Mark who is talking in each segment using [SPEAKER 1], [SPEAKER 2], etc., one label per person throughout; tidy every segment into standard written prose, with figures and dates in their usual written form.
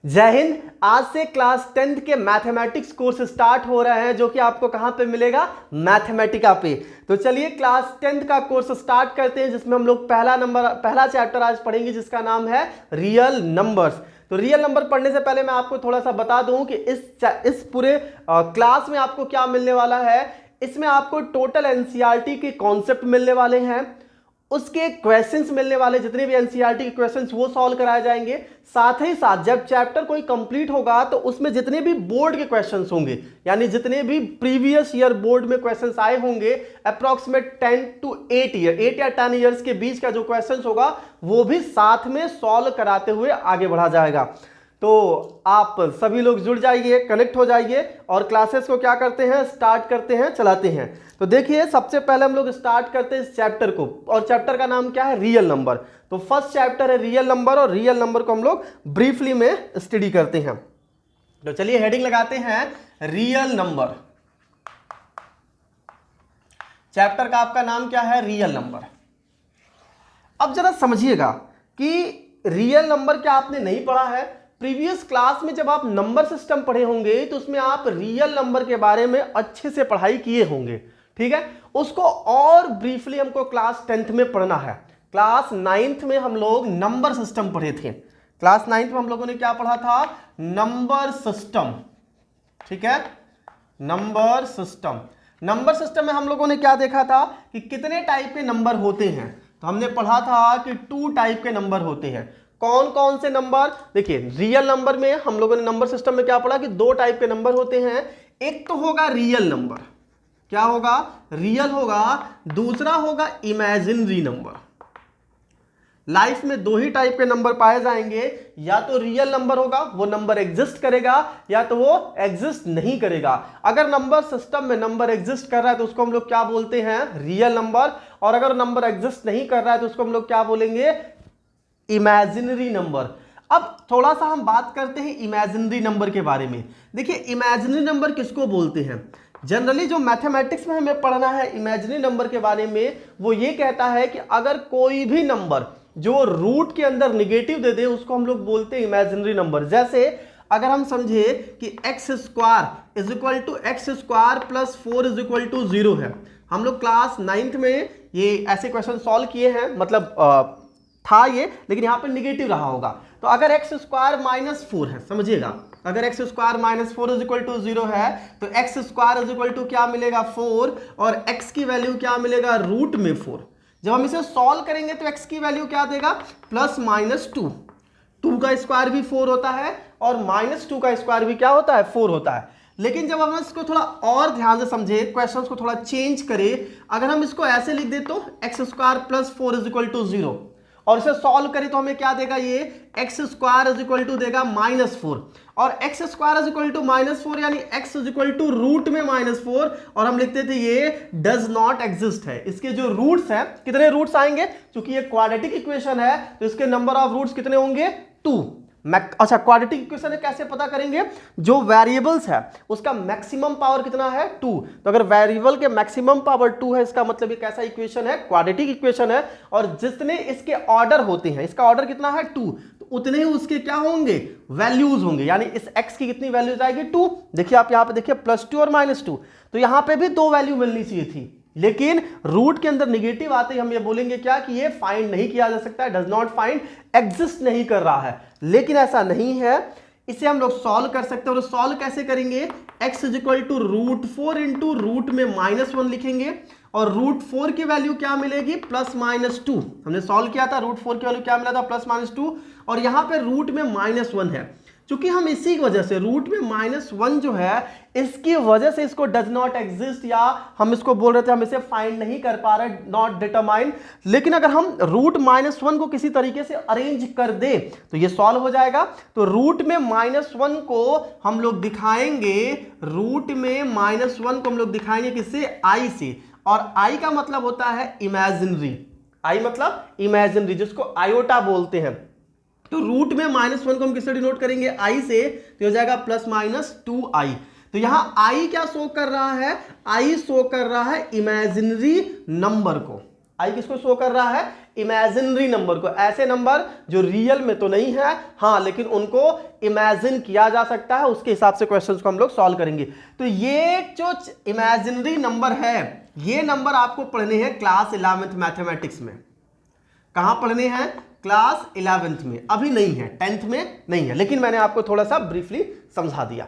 [SPEAKER 1] जय हिंद। आज से क्लास 10th के मैथमेटिक्स कोर्स स्टार्ट हो रहे हैं जो कि आपको कहां पे मिलेगा, मैथमेटिका पे। तो चलिए क्लास 10th का कोर्स स्टार्ट करते हैं, जिसमें हम लोग पहला चैप्टर आज पढ़ेंगे जिसका नाम है रियल नंबर्स। तो रियल नंबर पढ़ने से पहले मैं आपको थोड़ा सा बता दूं कि इस पूरे क्लास में आपको क्या मिलने वाला है। इसमें आपको टोटल एनसीईआरटी के कॉन्सेप्ट मिलने वाले हैं, उसके क्वेश्चंस मिलने वाले, जितने भी एनसीईआरटी के क्वेश्चंस वो सॉल्व कराए जाएंगे। साथ ही साथ जब चैप्टर कोई कंप्लीट होगा तो उसमें जितने भी बोर्ड के क्वेश्चंस होंगे, यानी जितने भी प्रीवियस ईयर बोर्ड में क्वेश्चंस आए होंगे, अप्रॉक्सीमेट 10 to 8 ईयर 8 या 10 ईयर्स के बीच का जो क्वेश्चंस होगा वो भी साथ में सॉल्व कराते हुए आगे बढ़ा जाएगा। तो आप सभी लोग जुड़ जाइए, कनेक्ट हो जाइए और क्लासेस को क्या करते हैं, स्टार्ट करते हैं, चलाते हैं। तो देखिए, सबसे पहले हम लोग स्टार्ट करते हैं इस चैप्टर को, और चैप्टर का नाम क्या है, रियल नंबर। तो फर्स्ट चैप्टर है रियल नंबर, और रियल नंबर को हम लोग ब्रीफली में स्टडी करते हैं। तो चलिए हेडिंग लगाते हैं, रियल नंबर। चैप्टर का आपका नाम क्या है, रियल नंबर। अब जरा समझिएगा कि रियल नंबर क्या आपने नहीं पढ़ा है। प्रीवियस क्लास में जब आप नंबर सिस्टम पढ़े होंगे तो उसमें आप रियल नंबर के बारे में अच्छे से पढ़ाई किए होंगे, ठीक है। उसको और ब्रीफली हमको क्लास 10th में पढ़ना है। क्लास 9th में हम लोग नंबर सिस्टम पढ़े थे। क्लास 9th में हम लोगों ने क्या पढ़ा था, नंबर सिस्टम, ठीक है। नंबर सिस्टम, नंबर सिस्टम में हम लोगों ने क्या देखा था कि कितने टाइप के नंबर होते हैं। तो हमने पढ़ा था कि 2 टाइप के नंबर होते हैं। कौन कौन से नंबर, देखिए रियल नंबर में हम लोगों ने नंबर सिस्टम में क्या पढ़ा कि 2 टाइप के नंबर होते हैं। एक तो होगा रियल नंबर, क्या होगा, रियल होगा। दूसरा होगा इमेजिनरी नंबर। लाइफ में 2 ही टाइप के नंबर पाए जाएंगे, या तो रियल नंबर होगा, वो नंबर एग्जिस्ट करेगा, या तो वो एग्जिस्ट नहीं करेगा। अगर नंबर सिस्टम में नंबर एग्जिस्ट कर रहा है तो उसको हम लोग क्या बोलते हैं, रियल नंबर। और अगर नंबर एग्जिस्ट नहीं कर रहा है तो उसको हम लोग क्या बोलेंगे, इमेजिनरी नंबर। अब थोड़ा सा हम बात करते हैं इमेजिनरी नंबर के बारे में। देखिए इमेजिनरी नंबर किसको बोलते हैं, जनरली जो मैथमेटिक्स में हमें पढ़ना है इमेजिनरी नंबर के बारे में, वो ये कहता है कि अगर कोई भी नंबर जो रूट के अंदर निगेटिव दे दे उसको हम लोग बोलते हैं इमेजिनरी नंबर। जैसे अगर हम समझे कि x square is equal to x square plus 4 is equal to 0 है। हम लोग क्लास 9th में ये ऐसे क्वेश्चन सॉल्व किए हैं, मतलब था ये, लेकिन यहाँ पे निगेटिव रहा होगा। तो अगर एक्स स्क्वायर माइनस 4 है, समझिएगा, अगर x square minus 4 is equal to 0 है तो x square is equal to क्या मिलेगा, 4, और एक्स की वैल्यू क्या मिलेगा, रूट में 4। जब हम इसे सॉल्व करेंगे तो एक्स की वैल्यू क्या देगा, प्लस माइनस 2। 2 का स्क्वायर भी 4 होता है और माइनस 2 का स्क्वायर भी क्या होता है, 4 होता है। लेकिन जब हम इसको थोड़ा और ध्यान से समझे, क्वेश्चन को थोड़ा चेंज करें, अगर हम इसको ऐसे लिख दे तो x square plus 4 is equal to 0, और इसे सॉल्व करें तो हमें क्या देगा, ये x square is equal to देगा -4, और x square is equal to -4 यानी x is equal to root में -4, और हम लिखते थे ये डज नॉट एग्जिस्ट है। इसके जो रूट्स हैं, कितने रूट्स आएंगे, क्योंकि ये क्वाड्रेटिक इक्वेशन है तो इसके नंबर ऑफ रूट्स कितने होंगे, 2। अच्छा, क्वाड्रेटिक इक्वेशन कैसे पता करेंगे, जो वेरिएबल्स है उसका मैक्सिमम पावर कितना है, 2। तो अगर वेरिएबल के मैक्सिमम पावर 2 है, इसका मतलब एक ऐसा इक्वेशन है, क्वाड्रेटिक इक्वेशन है, और जितने इसके ऑर्डर होते हैं, इसका ऑर्डर कितना है, 2, तो उतने ही उसके क्या होंगे, वैल्यूज होंगे। यानी इस x की कितनी वैल्यूज आएगी, 2। देखिए आप यहाँ पे देखिए +2 और -2, तो यहाँ पे भी 2 वैल्यू मिलनी चाहिए थी, लेकिन रूट के अंदर निगेटिव आते ही हम ये बोलेंगे क्या कि ये फाइंड नहीं किया जा सकता है, डज नॉट फाइंड, एग्जिस्ट नहीं कर रहा है। लेकिन ऐसा नहीं है, इसे हम लोग सॉल्व कर सकते हैं। और सॉल्व कैसे करेंगे, x is equal to √4 into root में -1 लिखेंगे, और √4 की वैल्यू क्या मिलेगी, +-2। हमने सॉल्व किया था, √4 की वैल्यू क्या मिला था, +-2, और यहां पे रूट में -1 है। चूंकि हम इसी की वजह से रूट में -1 जो है, इसकी वजह से इसको डज नॉट एग्जिस्ट, या हम इसको बोल रहे थे हम इसे फाइंड नहीं कर पा रहे, नॉट डिटरमाइन। लेकिन अगर हम रूट -1 को किसी तरीके से अरेंज कर दे तो ये सॉल्व हो जाएगा। तो रूट में -1 को हम लोग दिखाएंगे, रूट में -1 को हम लोग दिखाएंगे किससे, आई से, और आई का मतलब होता है इमेजिनरी। आई मतलब इमेजिनरी, जिसको आयोटा बोलते हैं। तो रूट में -1 को हम किससे डिनोट करेंगे, आई से, तो हो जाएगा +-2i। तो यहां आई क्या शो कर रहा है, आई शो कर रहा है इमेजिनरी नंबर को। आई किसको शो कर रहा है, इमेजिनरी नंबर को, ऐसे नंबर जो रियल में तो नहीं है, हाँ लेकिन उनको इमेजिन किया जा सकता है, उसके हिसाब से क्वेश्चंस को हम लोग सॉल्व करेंगे। तो ये जो इमेजिनरी नंबर है, ये नंबर आपको पढ़ने हैं क्लास 11th मैथमेटिक्स में। कहां पढ़ने हैं? क्लास 11th में, अभी नहीं है, 10th में नहीं है, लेकिन मैंने आपको थोड़ा सा ब्रीफली समझा दिया।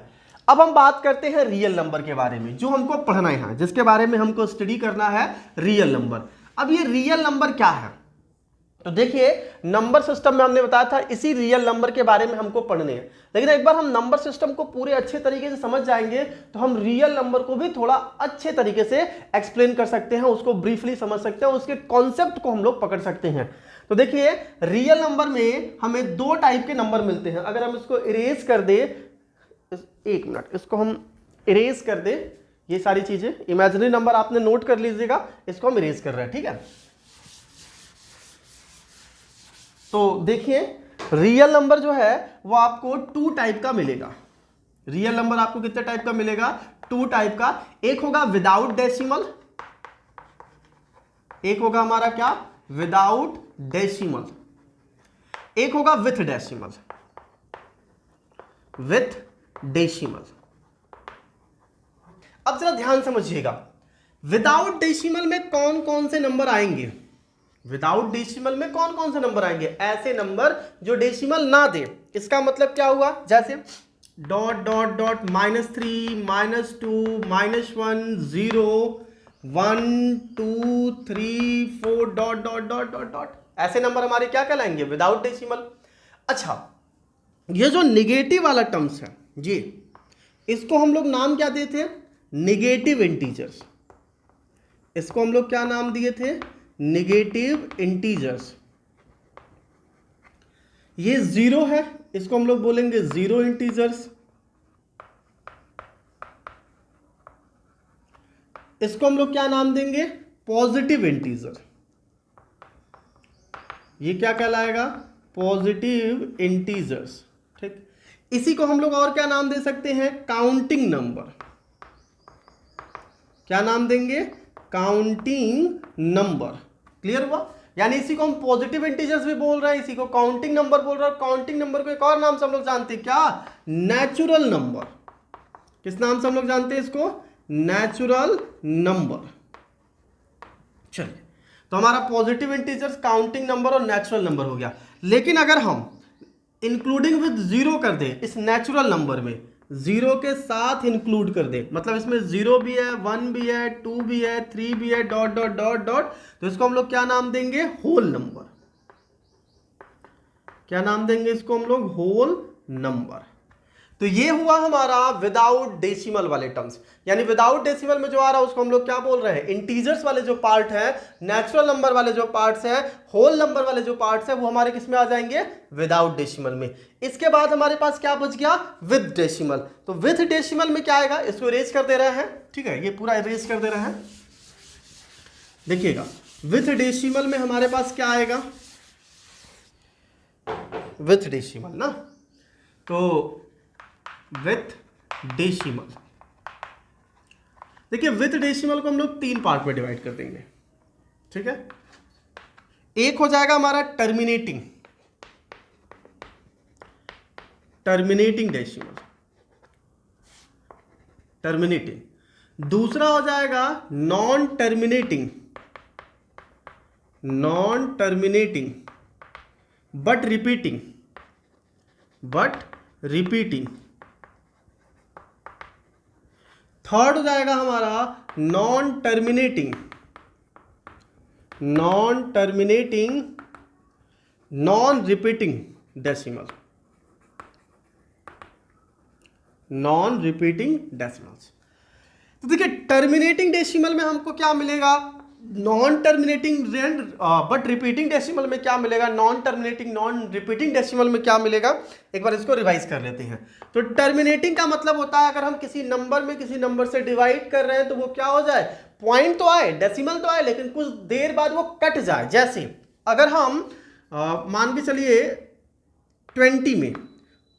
[SPEAKER 1] अब हम बात करते हैं रियल नंबर के बारे में, जो हमको पढ़ना है, जिसके बारे में हमको स्टडी करना है, रियल नंबर। अब ये रियल नंबर क्या है? तो देखिए, नंबर सिस्टम में हमने बताया था इसी रियल नंबर के बारे में हमको पढ़ने हैं, लेकिन एक बार हम नंबर सिस्टम को पूरे अच्छे तरीके से समझ जाएंगे तो हम रियल नंबर को भी थोड़ा अच्छे तरीके से एक्सप्लेन कर सकते हैं, उसको ब्रीफली समझ सकते हैं, उसके कॉन्सेप्ट को हम लोग पकड़ सकते हैं। तो देखिए, रियल नंबर में हमें दो टाइप के नंबर मिलते हैं। अगर हम इसको इरेज कर दे, एक मिनट, इसको हम इरेज कर दे, ये सारी चीजें इमेजिनरी नंबर आपने नोट कर लीजिएगा, इसको हम इरेज कर रहे हैं, ठीक है। तो देखिए, रियल नंबर जो है वो आपको 2 टाइप का मिलेगा। रियल नंबर आपको कितने टाइप का मिलेगा? 2 टाइप का। एक होगा विदाउट डेसिमल, एक होगा हमारा क्या? Without decimal. एक होगा विथ डेसिमल, विथ डेसिमल। अब जरा ध्यान समझिएगा, विदाउट डेसिमल में कौन कौन से नंबर आएंगे? विदाउट डेसिमल में कौन कौन से नंबर आएंगे? ऐसे नंबर जो डेसिमल ना दे। इसका मतलब क्या हुआ? जैसे dot dot dot -3 -2 -1 0 1 2 3 4 dot dot dot dot dot, ऐसे नंबर हमारे क्या कहलाएंगे? Without decimal. अच्छा, ये जो निगेटिव वाला टर्म्स है जी, इसको हम लोग नाम क्या देते हैं? Negative integers. इसको हम लोग क्या नाम दिए थे? Negative integers. ये 0 है, इसको हम लोग बोलेंगे 0 इंटीजर्स। इसको हम लोग क्या नाम देंगे? Positive integer. ये क्या कहलाएगा? पॉजिटिव इंटीजर्स, ठीक। इसी को हम लोग और क्या नाम दे सकते हैं? Counting number. क्या नाम देंगे? Counting number. क्लियर हुआ? यानी इसी को हम पॉजिटिव इंटीजर्स भी बोल रहे हैं, इसी को काउंटिंग नंबर बोल रहे हैं। काउंटिंग नंबर को एक और नाम से हम लोग जानते हैं, क्या? Natural number. किस नाम से हम लोग जानते हैं इसको? Natural number. चलिए, तो हमारा पॉजिटिव इंटीजर्स, काउंटिंग नंबर और नेचुरल नंबर हो गया। लेकिन अगर हम इंक्लूडिंग विद 0 कर दे इस नेचुरल नंबर में, 0 के साथ इंक्लूड कर दे, मतलब इसमें 0 भी है, 1 भी है, 2 भी है, 3 भी है, डॉट डॉट डॉट डॉट, तो इसको हम लोग क्या नाम देंगे? Whole number. क्या नाम देंगे इसको हम लोग? Whole number. तो ये हुआ हमारा विदाउट डेसिमल वाले टर्म्स। यानी विदाउट डेसिमल में जो आ रहा है उसको हम लोग क्या बोल रहे हैं? इंटीजर्स वाले जो पार्ट है, नेचुरल नंबर वाले जो पार्ट्स हैं, होल नंबर वाले जो पार्ट्स हैं, वो हमारे किस में आ जाएंगे? विदाउट डेसिमल में। इसके बाद हमारे पास क्या बच गया? With decimal. तो विद डेसिमल में क्या आएगा? इसको इरेज कर दे रहे हैं, ठीक है, ये पूरा इरेज कर दे रहे हैं। देखिएगा, विद डेसिमल में हमारे पास क्या आएगा? विथ डेसिमल ना, तो विथ डेसिमल, देखिए विथ डेसिमल को हम लोग 3 पार्ट में डिवाइड कर देंगे, ठीक है। एक हो जाएगा हमारा टर्मिनेटिंग, टर्मिनेटिंग डेसिमल, टर्मिनेटिंग। दूसरा हो जाएगा non terminating, non terminating but repeating, but repeating. Third हो जाएगा हमारा non terminating, non terminating non repeating decimal, non repeating decimals. तो देखिए टर्मिनेटिंग डेसिमल में हमको क्या मिलेगा? Non terminating but repeating decimal में क्या मिलेगा? Non terminating non repeating decimal में क्या मिलेगा? एक बार इसको रिवाइज कर लेते हैं। तो टर्मिनेटिंग का मतलब होता है अगर हम किसी नंबर में किसी नंबर से डिवाइड कर रहे हैं तो वो क्या हो जाए? पॉइंट तो आए, डेसिमल तो आए, लेकिन कुछ देर बाद वो कट जाए। जैसे अगर हम मान के चलिए 20 में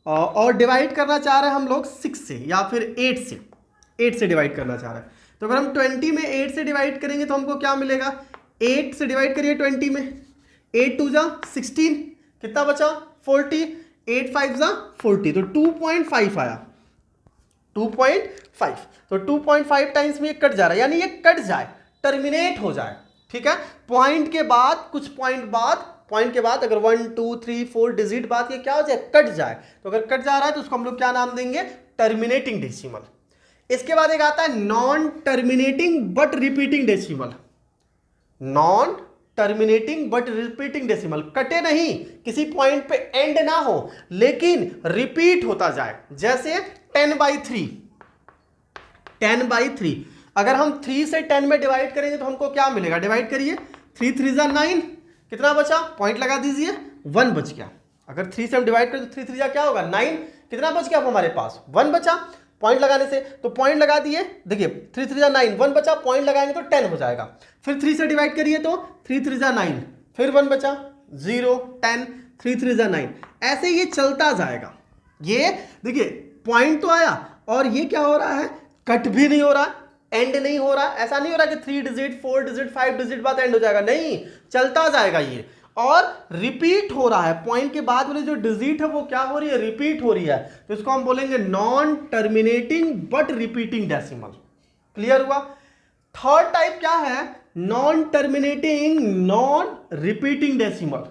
[SPEAKER 1] और डिवाइड करना चाह रहे हैं हम लोग 6 से या फिर 8 से डिवाइड करना चाह रहे हैं, तो अगर हम 20 में 8 से डिवाइड करेंगे तो हमको क्या मिलेगा? 8 से डिवाइड करिए 20 में, 8 2 जा 16, कितना बचा 40, 8 5 जा 40, तो 2.5 आया, 2.5। तो 2.5 टाइम्स में ये कट जा रहा है, यानी ये कट जाए, टर्मिनेट हो जाए, ठीक है। पॉइंट के बाद, कुछ पॉइंट के बाद अगर 1 2 3 4 डिजिट बाद ये क्या हो जाए, कट जाए। तो अगर कट जा रहा है तो उसको हम लोग क्या नाम देंगे, टर्मिनेटिंग डेसिमल। इसके बाद एक आता है non terminating but repeating decimal. Non terminating but repeating decimal, कटे नहीं, किसी पॉइंट पे एंड ना हो, लेकिन रिपीट होता जाए। जैसे 10/3, 10/3 अगर हम 3 से 10 में डिवाइड करेंगे तो हमको क्या मिलेगा, डिवाइड करिए, 3 3 जा 9, कितना बचा, पॉइंट लगा दीजिए, 1 बच गया। अगर 3 से हम डिवाइड करें तो 3 3 जा क्या होगा 9, कितना बच गया हमारे पास, 1 बचा पॉइंट लगाने से। तो पॉइंट लगा दिए, देखिए 3 3 जा 9, 1 बचा, पॉइंट लगाएंगे तो 10 हो जाएगा। फिर 3 से डिवाइड करिए तो 3 3 जा 9, फिर 1 बचा, 0 10, 3 3 जा 9, ऐसे ये चलता जाएगा। ये देखिए पॉइंट तो आया और ये क्या हो रहा है, कट भी नहीं हो रहा, एंड नहीं हो रहा। ऐसा नहीं हो रहा कि 3 डिजिट 4 डिजिट 5 डिजिट बाद एंड हो जाएगा, नहीं, चलता जाएगा ये, और रिपीट हो रहा है। पॉइंट के बाद वाली जो डिजिट है वो क्या हो रही है, रिपीट हो रही है। तो इसको हम बोलेंगे non terminating but repeating decimal. Clear हुआ। थर्ड टाइप क्या है, non terminating non repeating decimal.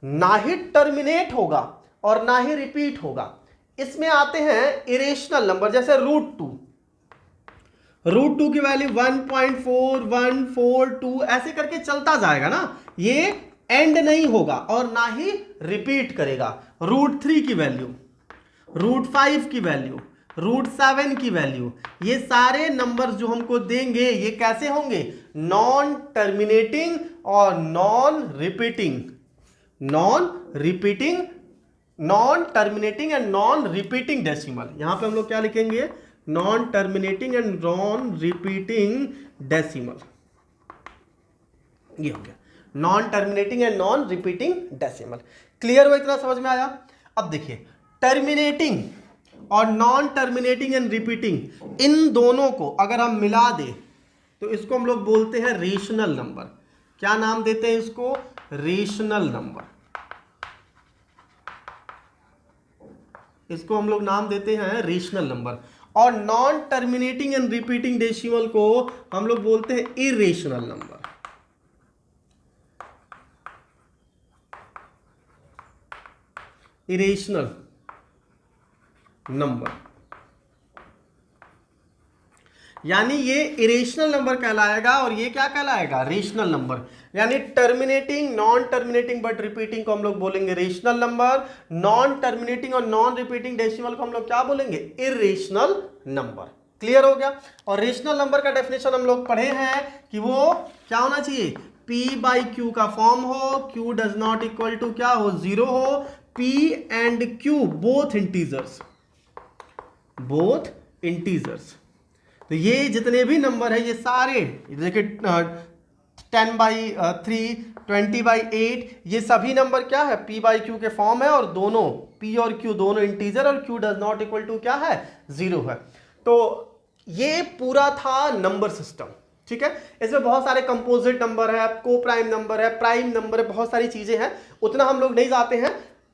[SPEAKER 1] ना ही टर्मिनेट होगा और ना ही रिपीट होगा। इसमें आते हैं इरेशनल नंबर, जैसे √2, √2 की वैल्यू 1.4142 ऐसे करके चलता जाएगा ना, ये एंड नहीं होगा और ना ही रिपीट करेगा। √3 की वैल्यू, √5 की वैल्यू, √7 की वैल्यू, ये सारे नंबर्स जो हमको देंगे ये कैसे होंगे, नॉन टर्मिनेटिंग और non repeating, non terminating and non repeating decimal. यहां पे हम लोग क्या लिखेंगे, non terminating and non repeating decimal. ये हो गया non terminating and non repeating decimal. Clear हुआ, इतना समझ में आया। अब देखिए टर्मिनेटिंग और नॉन टर्मिनेटिंग एंड रिपीटिंग, इन दोनों को अगर हम मिला दें तो इसको हम लोग बोलते हैं रेशनल नंबर। क्या नाम देते हैं इसको, रेशनल नंबर। इसको हम लोग नाम देते हैं रेशनल नंबर। और non terminating and repeating decimal को हम लोग बोलते हैं इरेशनल नंबर। इरेशनल नंबर, यानी ये इरेशनल नंबर कहलाएगा और ये क्या कहलाएगा, रेशनल नंबर। यानी terminating non terminating but repeating को हम लोग बोलेंगे रेशनल नंबर, नॉन टर्मिनेटिंग और नॉन रिपीटिंग डेसिमल को हम लोग क्या बोलेंगे, इरेशनल नंबर। क्लियर हो गया। और रेशनल नंबर का डेफिनेशन हम लोग पढ़े हैं कि वो क्या होना चाहिए, P/Q का फॉर्म हो, Q does not equal to क्या हो, 0 हो, P and Q both integers. तो ये जितने भी नंबर है ये सारे देखिए 10/3 20/8 ये सभी नंबर क्या है, P/Q के फॉर्म है और दोनों P और Q दोनों इंटीजर और Q does not equal to क्या है, 0 है। तो ये पूरा था नंबर सिस्टम, ठीक है। इसमें बहुत सारे कंपोजिट नंबर है, को प्राइम नंबर है, प्राइम नंबर है, बहुत सारी चीजें हैं, उतना हम लोग नहीं जाते हैं।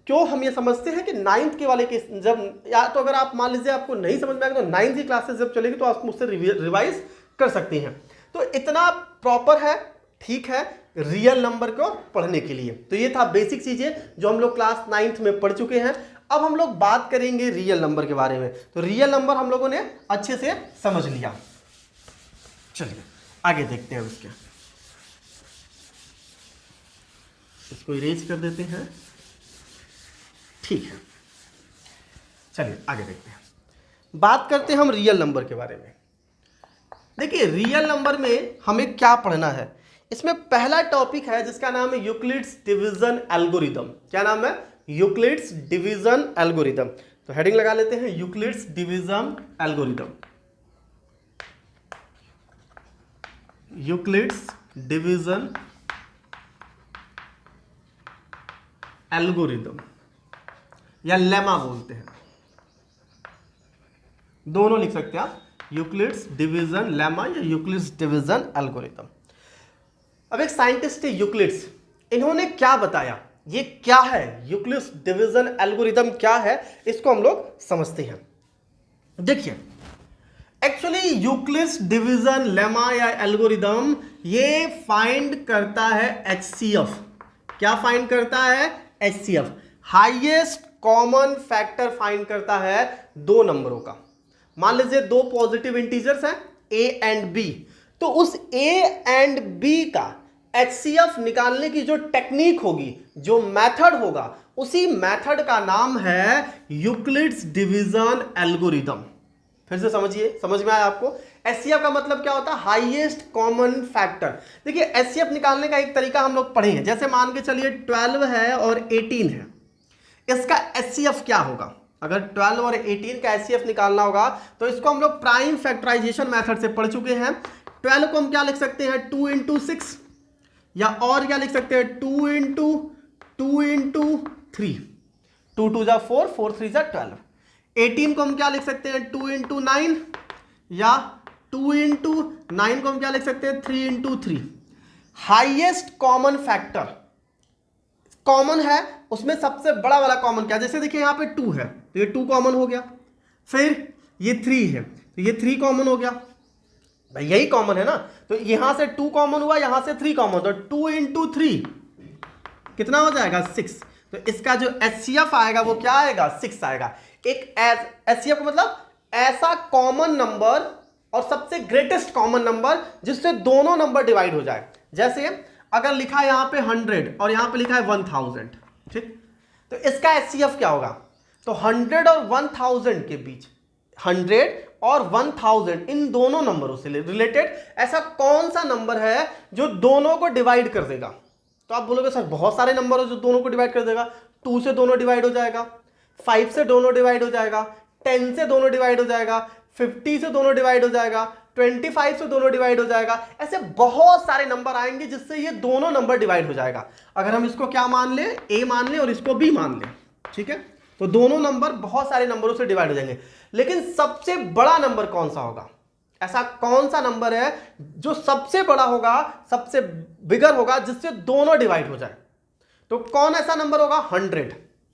[SPEAKER 1] क्यों, हम ये समझते हैं कि 9th के वाले के जब, या तो अगर आप मान लीजिए आपको नहीं समझ में आएगा तो 9th की क्लासेस जब चलेगी तो आप मुझसे रिवाइज कर सकती हैं। तो इतना प्रॉपर है, ठीक है, रियल नंबर को पढ़ने के लिए। तो ये था बेसिक चीजें जो हम लोग क्लास 9th में पढ़ चुके हैं। अब हम लोग बात करेंगे रियल नंबर के बारे में। तो रियल नंबर हम लोगों ने अच्छे से समझ लिया। चलिए आगे देखते हैं उसके, इसको इरेज कर देते हैं, ठीक है। चलिए आगे देखते हैं, बात करते हैं हम रियल नंबर के बारे में। देखिए रियल नंबर में हमें क्या पढ़ना है, इसमें पहला टॉपिक है जिसका नाम है यूक्लिड्स डिवीजन एल्गोरिदम। क्या नाम है, यूक्लिड्स डिवीजन एल्गोरिदम। तो हेडिंग लगा लेते हैं, Euclid's division algorithm. Euclid's division algorithm या लेमा बोलते हैं, दोनों लिख सकते हैं आप, यूक्लिड्स डिवीजन लेमा या यूक्लिड्स डिवीजन एल्गोरिदम। अब एक साइंटिस्ट है यूक्लिड्स, इन्होंने क्या बताया, ये क्या है यूक्लिड्स डिवीजन एल्गोरिदम क्या है, इसको हम लोग समझते हैं। देखिए एक्चुअली यूक्लिड्स डिवीजन लेमा या एल्गोरिदम ये फाइंड करता है एचसीएफ। क्या फाइंड करता है? HCF, highest common factor find करता है दो नंबरों का। मान लीजिए दो पॉजिटिव इंटीजर्स हैं ए एंड बी, तो उस ए एंड बी का एचसीएफ निकालने की जो टेक्निक होगी, जो मेथड होगा, उसी मेथड का नाम है यूक्लिड्स डिवीजन एल्गोरिदम। फिर से समझिए, समझ में आया आपको? एचसीएफ का मतलब क्या होता है? Highest common factor. देखिए एचसीएफ निकालने का एक तरीका हम लोग पढ़े हैं, जैसे मान के चलिए 12 है और 18 है, इसका एचसीएफ क्या होगा? अगर 12 और 18 का एचसीएफ निकालना होगा तो इसको हम लोग प्राइम फैक्टराइजेशन मेथड से पढ़ चुके हैं। 12 को हम क्या लिख सकते हैं? 2 इंटू 6, या और क्या लिख सकते हैं? 2 इंटू 3, 2 2 जा 4, 4 3 जा 12। 18 को हम क्या लिख सकते हैं? 2 इंटू 9, या 2 इंटू 9 को हम क्या लिख सकते हैं? 3 into 3। Highest common factor common है, उसमें सबसे बड़ा वाला कॉमन क्या? जैसे देखिए यहाँ पे 2 है तो ये 2 कॉमन हो गया, फिर ये 3 है तो ये 3 कॉमन हो गया, भाई यही कॉमन है ना। तो यहां से 2 कॉमन हुआ, यहां से 3 कॉमन, तो 2 इंटू 3 कितना हो जाएगा? 6। तो इसका जो एचसीएफ आएगा वो क्या आएगा? 6 आएगा। एक एचसीएफ का मतलब ऐसा कॉमन नंबर और सबसे ग्रेटेस्ट कॉमन नंबर जिससे दोनों नंबर डिवाइड हो जाए। जैसे अगर लिखा है यहां पे 100 और यहां पे लिखा है 1000, ठीक, तो इसका एचसीएफ क्या होगा? तो 100 और 1000 के बीच, 100 और 1000 इन दोनों नंबरों से रिलेटेड ऐसा कौन सा नंबर है जो दोनों को डिवाइड कर देगा? तो आप बोलोगे सर बहुत सारे नंबर हो जो दोनों को डिवाइड कर देगा। 2 से दोनों डिवाइड हो जाएगा, 5 से दोनों डिवाइड हो जाएगा, 10 से दोनों डिवाइड हो जाएगा, 50 से दोनों डिवाइड हो जाएगा, 25 से दोनों डिवाइड हो जाएगा। ऐसे बहुत सारे नंबर आएंगे जिससे ये दोनों नंबर डिवाइड हो जाएगा। अगर हम इसको क्या मान ले? ए मान ले और इसको बी मान ले, ठीक है, तो दोनों नंबर बहुत सारे नंबरों से डिवाइड हो जाएंगे। लेकिन सबसे बड़ा नंबर कौन सा होगा? ऐसा कौन सा नंबर है जो सबसे बड़ा होगा, सबसे बिगर होगा, जिससे दोनों डिवाइड हो जाए? तो कौन ऐसा नंबर होगा? 100।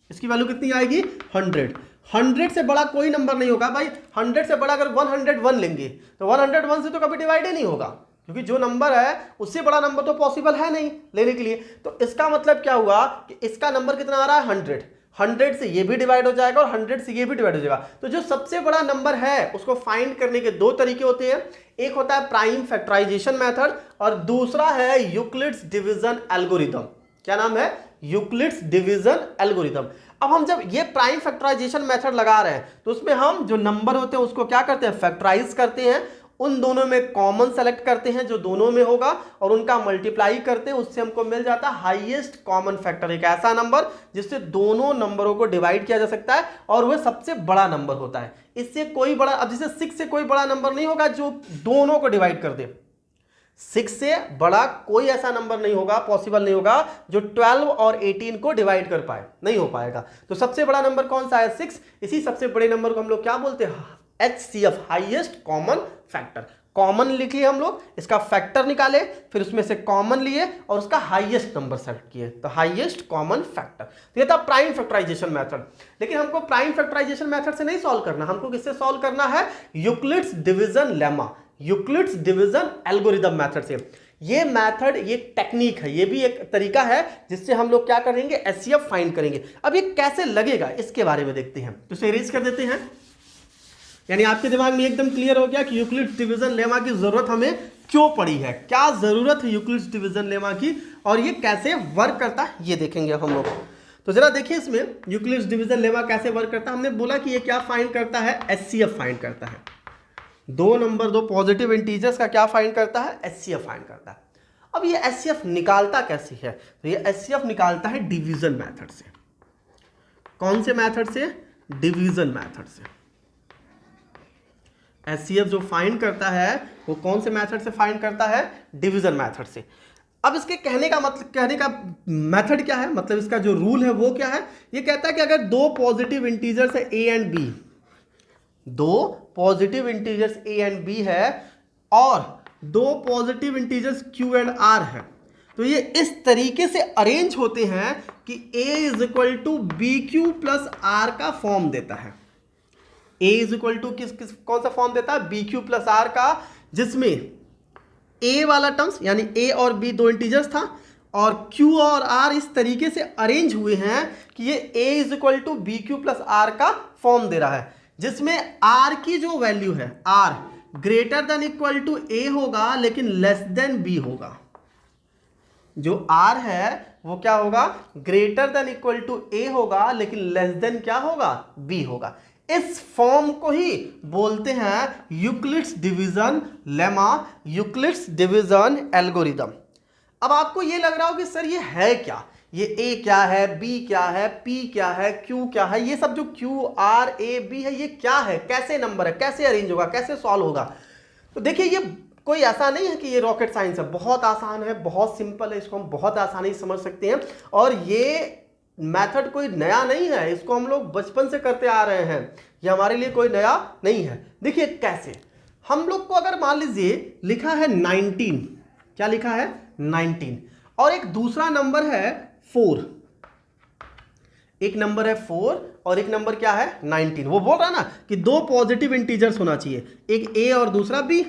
[SPEAKER 1] इसकी वैल्यू कितनी आएगी? 100। 100 से बड़ा कोई नंबर नहीं होगा भाई। 100 से बड़ा अगर 101 लेंगे तो 101 से तो कभी डिवाइड ही नहीं होगा, क्योंकि जो नंबर है उससे बड़ा नंबर तो पॉसिबल है नहीं लेने के लिए। तो इसका मतलब क्या हुआ कि इसका नंबर कितना आ रहा है? 100। 100 से ये भी डिवाइड हो जाएगा और 100 से ये भी डिवाइड हो जाएगा। तो जो सबसे बड़ा नंबर है उसको फाइंड करने के दो तरीके होते हैं, एक होता है प्राइम फैक्टराइजेशन मेथड और दूसरा है यूक्लिड्स डिवीजन एल्गोरिदम। क्या नाम है? Euclid's division algorithm. अब हम जब ये प्राइम फैक्टराइजेशन मेथड लगा रहे हैं तो उसमें हम जो नंबर होते हैं उसको क्या करते हैं? फैक्टराइज करते हैं, उन दोनों में कॉमन सेलेक्ट करते हैं जो दोनों में होगा और उनका मल्टीप्लाई करते हैं, उससे हमको मिल जाता है हाईएस्ट कॉमन फैक्टर, एक ऐसा नंबर जिससे दोनों नंबरों को डिवाइड किया जा सकता है और वह सबसे बड़ा नंबर होता है। इससे कोई बड़ा, अब जैसे 6 से कोई बड़ा नंबर नहीं होगा जो दोनों को डिवाइड कर दे। 6 से बड़ा कोई ऐसा नंबर नहीं होगा, पॉसिबल नहीं होगा जो 12 और 18 को डिवाइड कर पाए, नहीं हो पाएगा। तो सबसे बड़ा नंबर कौन सा है? 6। इसी सबसे बड़े नंबर को हम लोग क्या बोलते हैं? HCF, highest common factor. Common लिखिए हम लोग, इसका फैक्टर निकाले, फिर उसमें से कॉमन लिए और उसका हाईएस्ट नंबर सेलेक्ट किए, तो हाईएस्ट कॉमन फैक्टर। तो ये था प्राइम फैक्टराइजेशन मेथड। लेकिन हमको प्राइम फैक्टराइजेशन मेथड से नहीं सॉल्व करना, हमको किससे सॉल्व करना है? Euclid's division lemma, Euclid's division algorithm method से। ये मेथड, ये टेक्निक है, ये भी एक तरीका है जिससे हम लोग क्या करेंगे? एचसीएफ फाइंड करेंगे। अब ये कैसे लगेगा इसके बारे में देखते हैं। तो इसे इरेज कर देते हैं, यानी आपके दिमाग में एकदम क्लियर हो गया कि यूक्लिड्स डिवीजन लेमा की जरूरत हमें क्यों पड़ी है, क्या जरूरत है यूक्लिड्स डिवीजन लेमा की और ये कैसे वर्क करता है ये देखेंगे हम लोग। तो जरा देखिए इसमें यूक्लिड्स डिवीजन लेमा कैसे वर्क करता है। हमने बोला कि ये क्या फाइंड करता है? एचसीएफ फाइंड करता है। दो नंबर, दो पॉजिटिव इंटीजर्स का क्या फाइंड करता है? एचसीएफ फाइंड करता है। अब ये एचसीएफ निकालता कैसे है? तो ये एचसीएफ निकालता है डिवीजन मेथड से। कौन से मेथड से? डिवीजन मेथड से। एचसीएफ जो फाइंड करता है वो कौन से मेथड से फाइंड करता है? डिवीजन मेथड से। अब इसके कहने का मतलब, कहने का मेथड क्या है, मतलब इसका जो रूल है वो क्या है? ये कहता है कि अगर दो पॉजिटिव इंटीजर्स है ए एंड बी, दो positive integers A and B है और दो positive integers Q and R है, तो ये इस तरीके से अरेंज होते हैं कि a is equal to B Q plus are का फॉर्म देता है। a इज इक्वल टू किस कौन सा फॉर्म देता है? बी क्यू प्लस आर का, जिसमें a वाला टर्म्स यानी a और b दो इंटीजर्स था और q और r इस तरीके से अरेंज हुए हैं कि ये a is equal to B Q plus are का फॉर्म दे रहा है, जिसमें r की जो वैल्यू है r greater than equal to a होगा लेकिन लेस देन b होगा। जो r है वो क्या होगा? Greater than equal to a होगा लेकिन लेस देन क्या होगा? b होगा। इस फॉर्म को ही बोलते हैं Euclid's division lemma, Euclid's division algorithm. अब आपको ये लग रहा हो कि सर ये है क्या, ये a क्या है, b क्या है, p क्या है, q क्या है, ये सब जो q r a b है ये क्या है, कैसे नंबर है, कैसे अरेंज होगा, कैसे सॉल्व होगा? तो देखिए ये कोई ऐसा नहीं है कि ये रॉकेट साइंस है, बहुत आसान है, बहुत सिंपल है, इसको हम बहुत आसानी से समझ सकते हैं। और ये मेथड कोई नया नहीं है, इसको हम लोग बचपन से करते आ रहे हैं, ये हमारे लिए कोई नया नहीं है। देखिए कैसे, हम लोग को अगर मान लीजिए लिखा है 19, क्या लिखा है? 19, और एक दूसरा नंबर है 4, एक नंबर है 4 और एक नंबर क्या है? 19। वो बोल रहा है ना कि दो पॉजिटिव इंटीजर्स होना चाहिए, एक a और दूसरा b।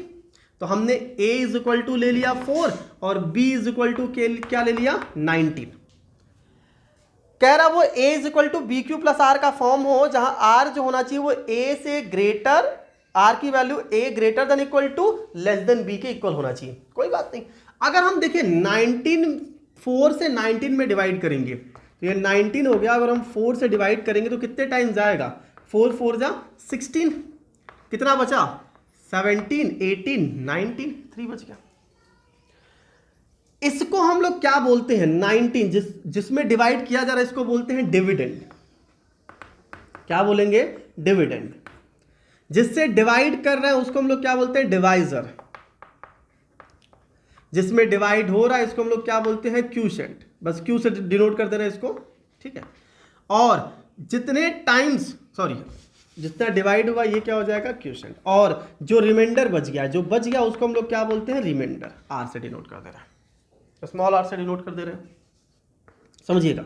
[SPEAKER 1] तो हमने a इज इक्वल टू ले लिया 4 और b इज इक्वल टू क्या ले लिया? 19। कह रहा वो a is equal to B Q plus are का फॉर्म हो, जहां r जो होना चाहिए वो a से ग्रेटर, r की value a greater than equal to less than b के इक्वल होना चाहिए। कोई बात नहीं, अगर हम देखें 19 4 से 19 में डिवाइड करेंगे तो ये 19 हो गया। अगर हम 4 से डिवाइड करेंगे तो कितने टाइम्स जाएगा? 4 4 जा 16, कितना बचा? 17 18 19, 3 बच गया। इसको हम लोग क्या बोलते हैं? 19 जिसमें डिवाइड किया जा रहा है इसको बोलते हैं डिविडेंड। क्या बोलेंगे? डिविडेंड। जिससे डिवाइड कर रहे हैं उसको हम लोग क्या बोलते हैं? डिवाइजर। जिसमें डिवाइड हो रहा है इसको हम लोग क्या बोलते हैं? क्यूशेंट। बस क्यू से डिनोट कर दे रहे हैं इसको, ठीक है। और जितने टाइम्स, सॉरी, जितना डिवाइड हुआ ये क्या हो जाएगा? क्यूशेंट। और जो रिमाइंडर बच गया, जो बच गया उसको हम लोग क्या बोलते हैं? रिमाइंडर। आर से डिनोट कर दे रहे हैं, स्मॉल आर से डिनोट कर दे रहे हैं, समझिएगा।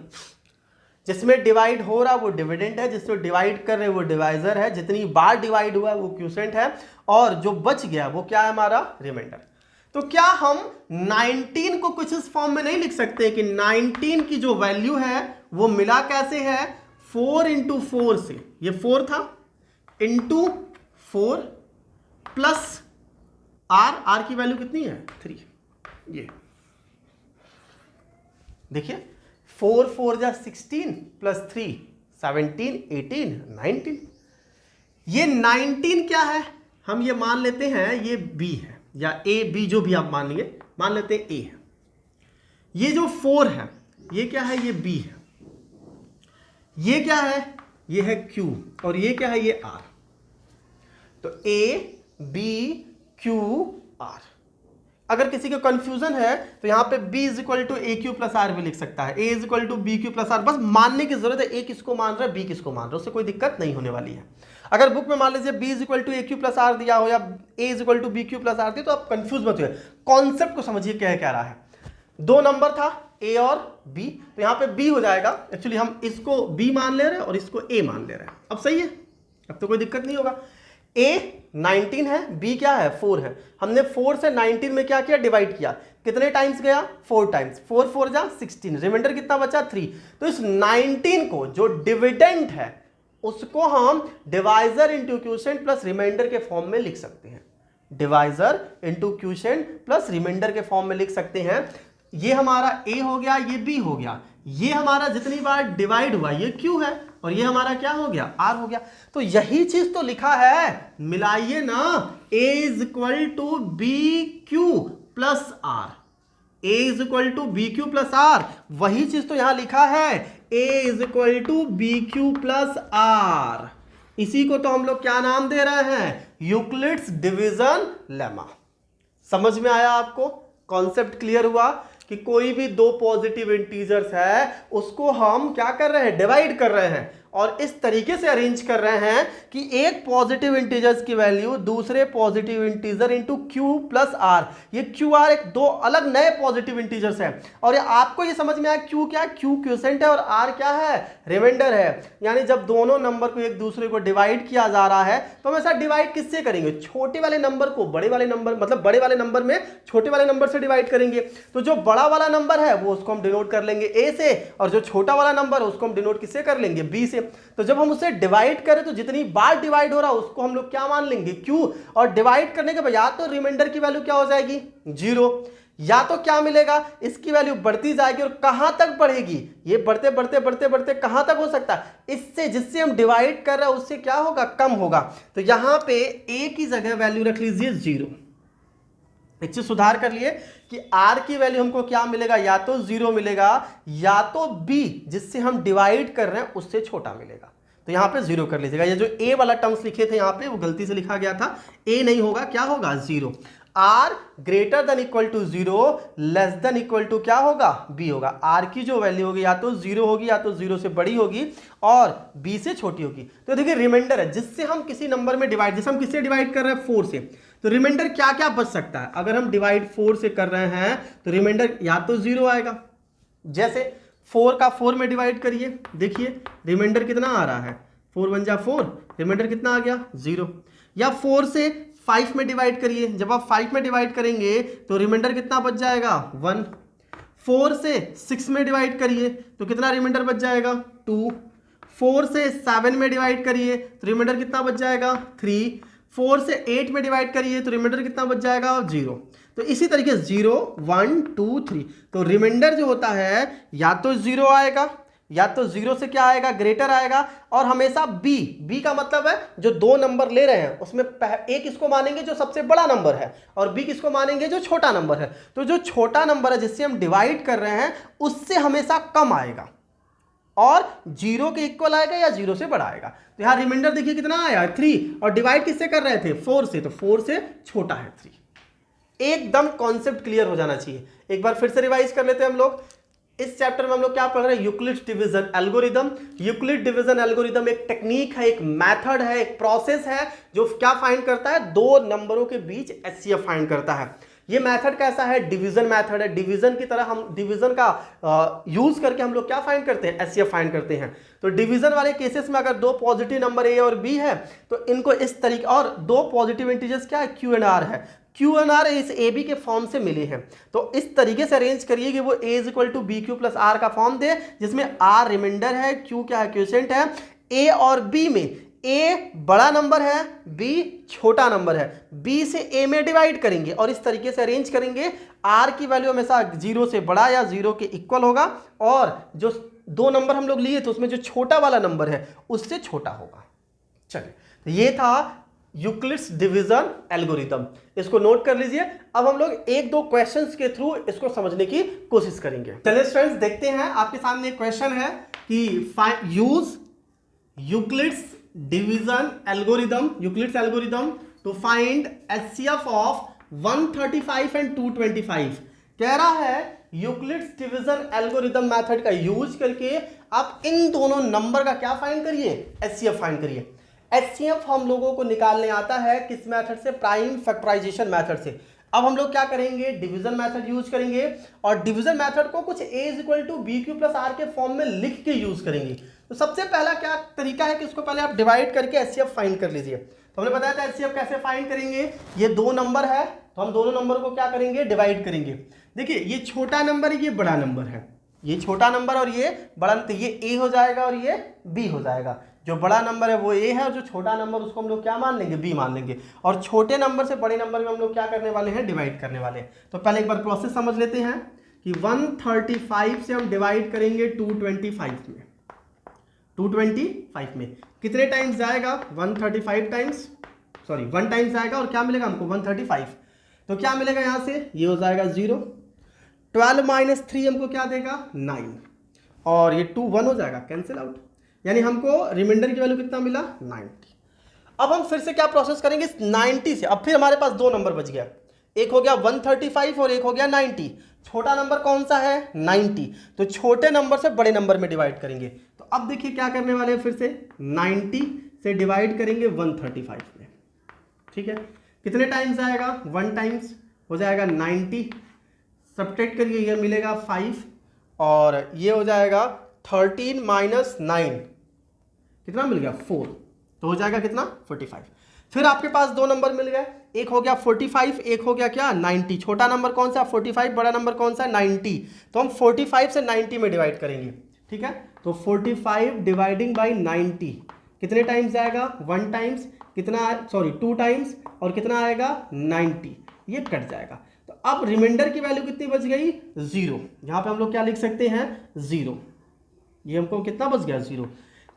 [SPEAKER 1] जिसमें डिवाइड हो रहा वो डिविडेंड है, जिसमें डिवाइड कर रहे हैं वो डिवाइजर है, जितनी बार डिवाइड हुआ वो क्यूशेंट है, और जो बच गया वो क्या है? हमारा रिमाइंडर। तो क्या हम 19 को कुछ इस फॉर्म में नहीं लिख सकते कि 19 की जो वैल्यू है वो मिला कैसे है? 4 इंटू 4 से, ये 4 था, इंटू 4 प्लस आर की वैल्यू कितनी है? 3। ये देखिए 4 4 जा 16 प्लस 3 17 18 19। ये 19 क्या है? हम ये मान लेते हैं ये b है, या a b जो भी आप मान लिए, मान लेते हैं a है। ये जो 4 है ये क्या है? ये b है। ये क्या है? ये है q, और ये क्या है? ये r। तो a b q r। अगर किसी को कंफ्यूजन है तो यहां पे b is equal to a q plus r भी लिख सकता है, a is equal to B Q plus r. बस मानने की जरूरत है, a किसको मान रहा है, b किसको मान रहा है, उससे कोई दिक्कत नहीं होने वाली है। अगर बुक में मान लीजिए b is equal to a q plus r दिया हो या a is equal to B Q plus r दिया, तो आप कंफ्यूज मत हुए, कॉन्सेप्ट को समझिए क्या कह रहा है। दो नंबर था a और b, तो यहां पे b हो जाएगा। एक्चुअली हम इसको b मान ले रहे हैं और इसको a मान ले रहे हैं। अब सही है, अब तो कोई दिक्कत नहीं होगा। a 19 है, b क्या है? 4 है। हमने 4 से 19 में क्या किया? डिवाइड किया। कितने टाइम्स गया? 4 टाइम्स। 4 4 जा 16, रिमाइंडर कितना बचा? 3। तो इस 19 को जो डिविडेंड है उसको हम divisor into quotient plus remainder के फॉर्म में लिख सकते हैं। Divisor into quotient plus remainder के फॉर्म में लिख सकते हैं। ये हमारा a हो गया, ये b हो गया, ये हमारा जितनी बार डिवाइड हुआ ये q है, और ये हमारा क्या हो गया? r हो गया। तो यही चीज तो लिखा है, मिलाइए ना, a is equal to B Q plus r, a is equal to B Q plus r, वही चीज तो यहां लिखा है, a is equal to B Q plus r. इसी को तो हम लोग क्या नाम दे रहे हैं? Euclid's division lemma. समझ में आया आपको? कॉन्सेप्ट क्लियर हुआ कि कोई भी दो पॉजिटिव इंटीजर्स है उसको हम क्या कर रहे हैं? डिवाइड कर रहे हैं, और इस तरीके से अरेंज कर रहे हैं कि एक पॉजिटिव इंटीजर्स की वैल्यू दूसरे positive integer into q plus r, ये क्यू आर एक दो अलग नए पॉजिटिव इंटीजर्स है। और ये आपको ये समझ में आया क्यू क्या है, क्यू क्वोशिएंट है और आर क्या है, रिमाइंडर है। यानी जब दोनों नंबर को एक दूसरे को डिवाइड किया जा रहा है तो हमेशा डिवाइड किससे करेंगे, छोटे वाले नंबर को बड़े वाले नंबर, मतलब बड़े वाले नंबर में छोटे वाले नंबर से डिवाइड करेंगे। तो जो बड़ा वाला नंबर है वो उसको हम डिनोट कर लेंगे ए से, और जो छोटा वाला नंबर है उसको हम डिनोट किससे कर लेंगे, बी से। तो जब हम उसे डिवाइड करें तो जितनी बार डिवाइड हो रहा है उसको हम लोग क्या मान लेंगे, क्यू। और डिवाइड करने के बाद या तो रिमाइंडर की वैल्यू क्या हो जाएगी, 0, या तो क्या मिलेगा, इसकी वैल्यू बढ़ती जाएगी। और कहां तक बढ़ेगी, ये बढ़ते बढ़ते बढ़ते बढ़ते कहां तक हो सकता है, इससे जिससे हम डिवाइड कर रहे हैं उससे क्या होगा, कम होगा। तो यहां पे ए की जगह वैल्यू रख लीजिए 0। एक चीज सुधार कर लिए कि आर की वैल्यू हमको क्या मिलेगा, या तो 0 मिलेगा या तो बी जिससे हम डिवाइड कर रहे हैं उससे छोटा मिलेगा। तो यहां पे 0 कर लीजिएगा। ये जो ए वाला टर्म्स लिखे थे यहां पे वो गलती से लिखा गया था, ए नहीं होगा, क्या होगा, 0। R greater than equal to 0 less than equal to क्या होगा, बी होगा। आर की जो वैल्यू होगी या तो 0 होगी या तो 0 से बड़ी होगी और बी से छोटी होगी। तो देखिए रिमाइंडर है जिससे हम किसी नंबर में डिवाइड, जैसे हम किससे डिवाइड कर रहे हैं, 4 से, तो रिमाइंडर क्या क्या बच सकता है। अगर हम डिवाइड 4 से कर रहे हैं तो रिमाइंडर या तो 0 आएगा, जैसे 4 का 4 में डिवाइड करिए, देखिए रिमाइंडर कितना आ रहा है, 4 1 जा 4, रिमाइंडर कितना आ गया, 0। या 4 से 5 में डिवाइड करिए, जब आप 5 में डिवाइड करेंगे तो रिमाइंडर कितना बच जाएगा, 1। 4 से 6 में डिवाइड करिए तो कितना रिमाइंडर बच जाएगा, 2। 4 से 7 में डिवाइड करिए तो रिमाइंडर कितना बच जाएगा, 3। 4 से 8 में डिवाइड करिए तो रिमाइंडर कितना बच जाएगा, 0। तो इसी तरीके से 0 1 2 3, तो रिमाइंडर जो होता है या तो 0 आएगा या तो 0 से क्या आएगा, ग्रेटर आएगा। और हमेशा बी का मतलब है जो दो नंबर ले रहे हैं उसमें एक किसको मानेंगे जो सबसे बड़ा नंबर है और बी किसको मानेंगे जो छोटा नंबर है। तो जो छोटा नंबर है जिससे हम डिवाइड कर रहे हैं उससे हमेशा कम आएगा और 0 के इक्वल आएगा या 0 से बड़ा आएगा। तो यहां रिमाइंडर देखिए कितना आया, 3, और डिवाइड किससे कर रहे थे, 4 से, तो 4 से छोटा है 3। एकदम कॉन्सेप्ट क्लियर हो जाना चाहिए। एक बार फिर से रिवाइज कर लेते हैं हम लोग। इस चैप्टर में हम लोग क्या पढ़ रहे हैं, Euclid's division algorithm. Euclid division algorithm एक टेक्निक है, एक मेथड है, एक प्रोसेस है जो क्या फाइंड करता है, दो नंबरों के बीच एचसीएफ फाइंड करता है। ये मेथड कैसा है, डिवीजन मेथड है। डिवीजन की तरह हम डिवीजन का यूज करके हम लोग क्या फाइंड करते हैं, एचसीएफ फाइंड करते हैं। तो डिवीजन वाले केसेस में अगर दो पॉजिटिव नंबर ए और बी है तो इनको इस तरीके, और दो पॉजिटिव इंटीजर्स क्या है, क्यू एंड आर है, क्यू एंड आर इस ए बी के फॉर्म से मिले हैं। तो इस तरीके से अरेंज करिए कि वो a is equal to B Q plus are का फॉर्म दे, जिसमें आर रिमाइंडर है, क्यू क्या है, क्वोशिएंट है। ए और बी में ए बड़ा नंबर है, बी छोटा नंबर है, बी से ए में डिवाइड करेंगे और इस तरीके से अरेंज करेंगे। आर की वैल्यू हमेशा 0 से बड़ा या 0 के इक्वल होगा और जो दो नंबर हम लोग लिए थे उसमें जो छोटा वाला नंबर है उससे छोटा होगा। चलिए, तो ये था यूक्लिड्स डिवीजन एल्गोरिथम, इसको नोट कर लीजिए। अब हम लोग एक दो क्वेश्चंस के थ्रू इसको समझने की कोशिश करेंगे। चलिए स्टूडेंट्स, देखते हैं। आपके सामने एक क्वेश्चन है कि use Euclid's division algorithm, Euclid's algorithm to find HCF of 135 and 225। कह रहा है यूक्लिड्स डिवीजन एल्गोरिथम मेथड का यूज करके आप इन दोनों नंबर का क्या फाइंड करिए, एचसीएफ फाइंड करिए। एचसीएफ हम लोगों को निकालने आता है किस मेथड से, प्राइम फैक्टराइजेशन मेथड से। अब हम लोग क्या करेंगे, डिवीजन मेथड यूज करेंगे और डिवीजन मेथड को कुछ a is equal to B Q plus r के फॉर्म में लिख के यूज करेंगे। तो सबसे पहला क्या तरीका है कि इसको पहले आप डिवाइड करके एचसीएफ फाइंड कर लीजिए। तो हमने बताया था एचसीएफ कैसे फाइंड करेंगे, ये दो नंबर है तो हम दोनों नंबर को क्या करेंगे, डिवाइड करेंगे। देखिए ये छोटा नंबर है, ये बड़ा नंबर है, ये छोटा नंबर और ये बड़ा, तो ये ए हो जाएगा और ये बी हो जाएगा। जो बड़ा नंबर है वो ए है और जो छोटा नंबर उसको हम लोग क्या मान लेंगे, बी मान लेंगे। और छोटे नंबर से बड़े नंबर में हम लोग क्या करने वाले हैं, डिवाइड करने वाले हैं। तो पहले एक बार प्रोसेस समझ लेते हैं कि 135 से हम डिवाइड करेंगे 225 में। 225 में कितने टाइम्स जाएगा, 135 टाइम्स, सॉरी 1 टाइम्स जाएगा और क्या मिलेगा हमको, 135। तो क्या मिलेगा यहाँ से, ये हो जाएगा 0। 12 माइनस 3 हमको क्या देगा, 9, और ये 2 1 हो जाएगा, कैंसिल आउट। यानी हमको रिमाइंडर की वैल्यू कितना मिला, 90। अब हम फिर से क्या प्रोसेस करेंगे, इस 90 से अब फिर हमारे पास दो नंबर बच गया, एक हो गया 135 और एक हो गया 90। छोटा नंबर कौन सा है 90, तो छोटे नंबर से बड़े नंबर में डिवाइड करेंगे। तो अब देखिए क्या करने वाले हैं, फिर से 90 से डिवाइड करेंगे 135 में, ठीक है। कितने टाइम्स आएगा, 1 टाइम्स हो जाएगा 90, सब्ट्रैक्ट करिए, ये मिलेगा 5 और ये हो जाएगा 13 माइनस 9, कितना मिल गया 4, तो हो जाएगा कितना 45। फिर आपके पास दो नंबर मिल गए, एक हो गया 45, एक हो गया क्या 90। छोटा नंबर कौन सा 45, बड़ा नंबर कौन सा 90, तो हम 45 से 90 में डिवाइड करेंगे, ठीक है। तो 45 डिवाइडिंग बाई 90 कितने टाइम्स जाएगा, 1 टाइम्स, कितना सॉरी 2 टाइम्स, और कितना आएगा 90, ये कट जाएगा। तो अब रिमाइंडर की वैल्यू कितनी बच गई 0, यहां पे हम लोग क्या लिख सकते हैं 0, ये हमको कितना बच गया 0।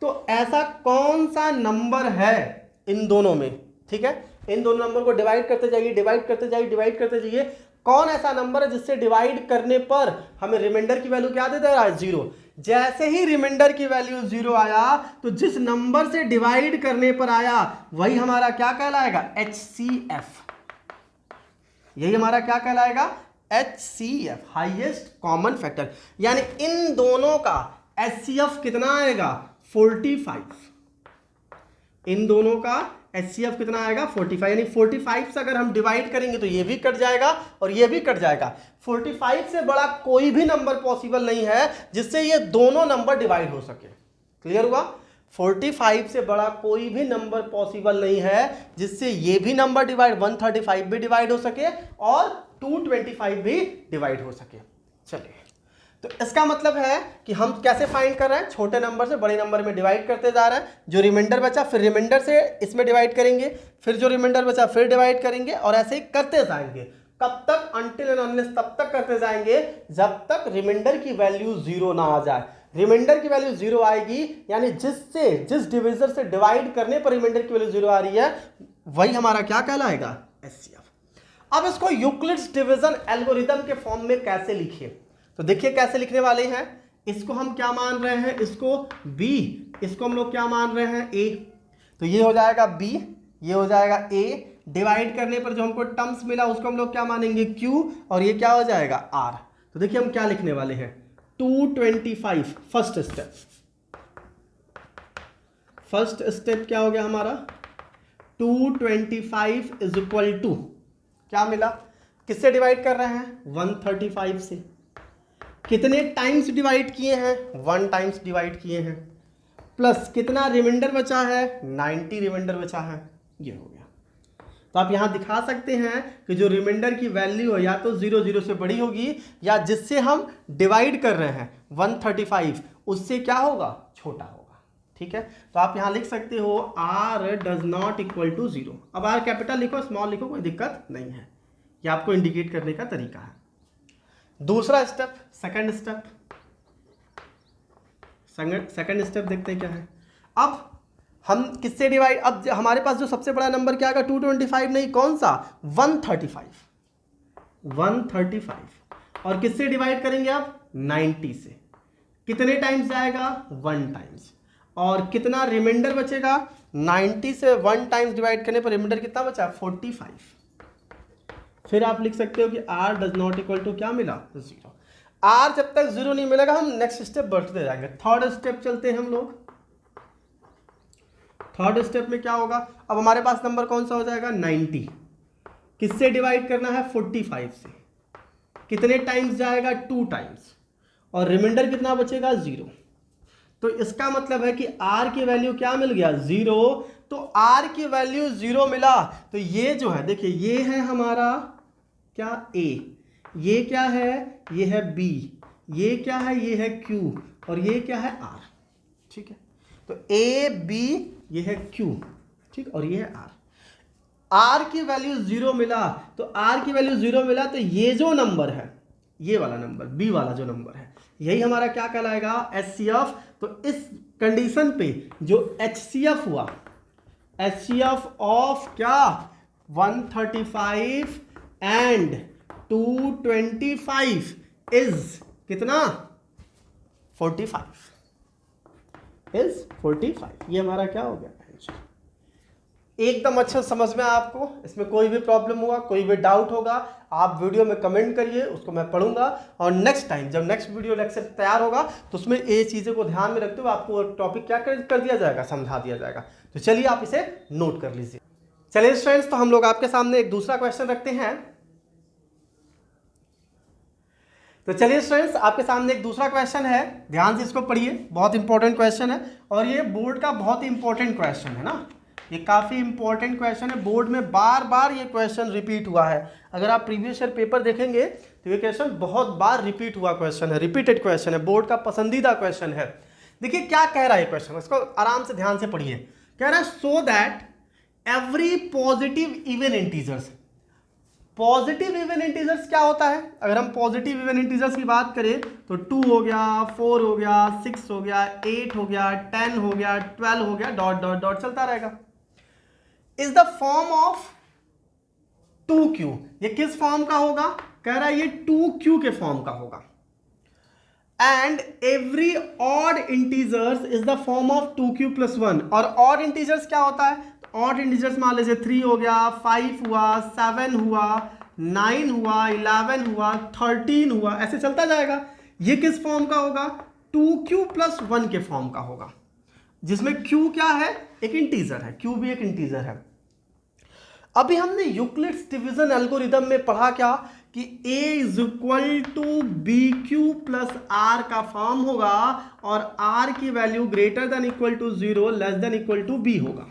[SPEAKER 1] तो ऐसा कौन सा नंबर है इन दोनों में, ठीक है, इन दोनों नंबर को डिवाइड करते जाइए, डिवाइड करते जाइए, डिवाइड करते जाइए, कौन ऐसा नंबर है जिससे डिवाइड करने पर हमें रिमाइंडर की वैल्यू क्या दे रहा है 0। जैसे ही रिमाइंडर की वैल्यू 0 आया तो जिस नंबर से डिवाइड करने पर आया वही हमारा क्या कहलाएगा HCF, यही हमारा क्या कहलाएगा HCF, हाईएस्ट कॉमन फैक्टर। यानी इन दोनों का HCF कितना आएगा 45, इन दोनों का HCF कितना आएगा 45, यानी 45 से अगर हम डिवाइड करेंगे तो ये भी कट जाएगा और ये भी कट जाएगा। 45 से बड़ा कोई भी नंबर पॉसिबल नहीं है जिससे ये दोनों नंबर डिवाइड हो सके। क्लियर हुआ, 45 से बड़ा कोई भी नंबर पॉसिबल नहीं है जिससे ये भी नंबर डिवाइड 135 भी डिवाइड हो सके और 225 भी डिवाइड हो सके। चलिए, तो इसका मतलब है कि हम कैसे फाइंड कर रहे हैं, छोटे नंबर से बड़े नंबर में डिवाइड करते जा रहे हैं, जो रिमाइंडर बचा फिर रिमाइंडर से इसमें डिवाइड करेंगे, फिर जो रिमाइंडर बचा फिर डिवाइड करेंगे, और ऐसे ही करते जाएंगे। कब तक, अनटिल एंड अनलेस तब तक करते जाएंगे जब तक रिमाइंडर की वैल्यू 0 ना आ जाए। रिमाइंडर की वैल्यू 0 आएगी यानी जिस डिविजर से डिवाइड करने पर रिमाइंडर की वैल्यू 0 आ रही है वही हमारा क्या कहलाएगा HCF। अब इसको यूक्लिड्स डिवीजन एल्गोरिथम के फॉर्म में कैसे लिखिए, तो देखिए कैसे लिखने वाले हैं। इसको हम क्या मान रहे हैं, इसको B, इसको हम लोग क्या मान रहे हैं A, तो ये हो जाएगा B, ये हो जाएगा A, डिवाइड करने पर जो हमको टर्म्स मिला उसको हम लोग क्या मानेंगे Q, और ये क्या हो जाएगा R। तो देखिए हम क्या लिखने वाले हैं 225, फर्स्ट स्टेप क्या हो गया हमारा 225 इज इक्वल टू क्या मिला, किससे डिवाइड कर रहे हैं 135 से, कितने टाइम्स डिवाइड किए हैं 1 टाइम्स डिवाइड किए हैं, प्लस कितना रिमाइंडर बचा है 90 रिमाइंडर बचा है, ये हो गया। तो आप यहां दिखा सकते हैं कि जो रिमाइंडर की वैल्यू है या तो 0 0 से बड़ी होगी या जिससे हम डिवाइड कर रहे हैं 135 उससे क्या होगा छोटा होगा, ठीक है। तो आप यहां लिख सकते हो R does not equal to 0। अब R कैपिटल लिखो स्मॉल लिखो कोई दिक्कत नहीं है, ये आपको इंडिकेट करने का तरीका है। दूसरा स्टेप, सेकंड स्टेप देखते हैं क्या है। अब हम किससे डिवाइड, अब हमारे पास जो सबसे बड़ा नंबर क्या आएगा 225 नहीं, कौन सा 135, और किससे डिवाइड करेंगे आप 90 से, कितने टाइम्स जाएगा 1 टाइम्स, और कितना रिमाइंडर बचेगा 90 से 1 टाइम्स डिवाइड करने पर रिमाइंडर कितना बचा 45। फिर आप लिख सकते हो कि R does not equal to क्या मिला 0। R जब तक 0 नहीं मिलेगा हम नेक्स्ट स्टेप बढ़ते जाएंगे। थर्ड स्टेप चलते हैं हम लोग। थर्ड स्टेप में क्या होगा, अब हमारे पास नंबर कौन सा हो जाएगा 90, किससे डिवाइड करना है 45 से, कितने टाइम्स जाएगा 2 टाइम्स, और रिमाइंडर कितना बचेगा 0। तो इसका मतलब है कि R की वैल्यू क्या मिल गया 0। तो R की वैल्यू 0 मिला तो ये जो है देखिए ये है हमारा क्या A, ये क्या है ये है B, ये क्या है ये है Q, और ये क्या है R, ठीक है। तो A B ये है Q, ठीक, और ये है R की वैल्यू 0 मिला, तो R की वैल्यू 0 मिला तो ये जो नंबर है ये वाला नंबर B वाला जो नंबर है यही हमारा क्या कहलाएगा HCF। तो इस कंडीशन पे जो HCF हुआ, HCF ऑफ क्या 135 एंड 225 इज कितना 45, ये हमारा क्या हो गया आंसर। एकदम अच्छा समझ में आया आपको? इसमें कोई भी प्रॉब्लम हुआ, कोई भी डाउट होगा, आप वीडियो में कमेंट करिए, उसको मैं पढ़ूंगा और नेक्स्ट टाइम जब नेक्स्ट वीडियो लेक्चर तैयार होगा तो उसमें ये चीज़ों को ध्यान में रखते हुए आपको टॉपिक क्या कर दिया जाएगा, समझा दिया जाएगा। तो चलिए आप इसे नोट कर लीजिए। चलिए स्टूडेंट्स, तो हम लोग आपके सामने एक दूसरा क्वेश्चन रखते हैं। तो चलिए स्टूडेंट्स, आपके सामने एक दूसरा क्वेश्चन है, ध्यान से इसको पढ़िए, बहुत इंपॉर्टेंट क्वेश्चन है और ये बोर्ड का बहुत ही इंपॉर्टेंट क्वेश्चन है ना, ये काफ़ी इंपॉर्टेंट क्वेश्चन है, बोर्ड में बार बार ये क्वेश्चन रिपीट हुआ है। अगर आप प्रीवियस ईयर पेपर देखेंगे तो ये क्वेश्चन बहुत बार रिपीट हुआ क्वेश्चन है, रिपीटेड क्वेश्चन है, बोर्ड का पसंदीदा क्वेश्चन है। देखिए क्या कह रहा है ये क्वेश्चन, इसको आराम से ध्यान से पढ़िए। कह रहा है so that every positive even integers. Positive even integers क्या होता है? अगर हम पॉजिटिव इवन इंटीजर्स की बात करें तो 2 हो गया, 4 हो गया, 6 हो गया, 8 हो गया, 10 हो गया, 12 हो गया, डॉट डॉट डॉट चलता रहेगा। Is the form of 2q। ये किस फॉर्म का होगा? कह रहा है ये 2q के फॉर्म का होगा। And every odd integers is the form of 2q plus 1। और ऑड इंटीजर्स क्या होता है? ऑड इंटीजर्स मान लीजिए 3 हो गया, 5 हुआ, 7 हुआ, 9 हुआ, 11 हुआ, 13 हुआ, ऐसे चलता जाएगा। ये किस फॉर्म का होगा? 2q प्लस 1 के फॉर्म का होगा, जिसमें q क्या है? एक इंटीजर है, q भी एक इंटीजर है। अभी हमने यूक्लिड्स डिवीजन एल्गोरिदम में पढ़ा क्या कि a is equal to B Q plus are का फॉर्म होगा और r की value greater than equal to 0 less than equal to b होगा।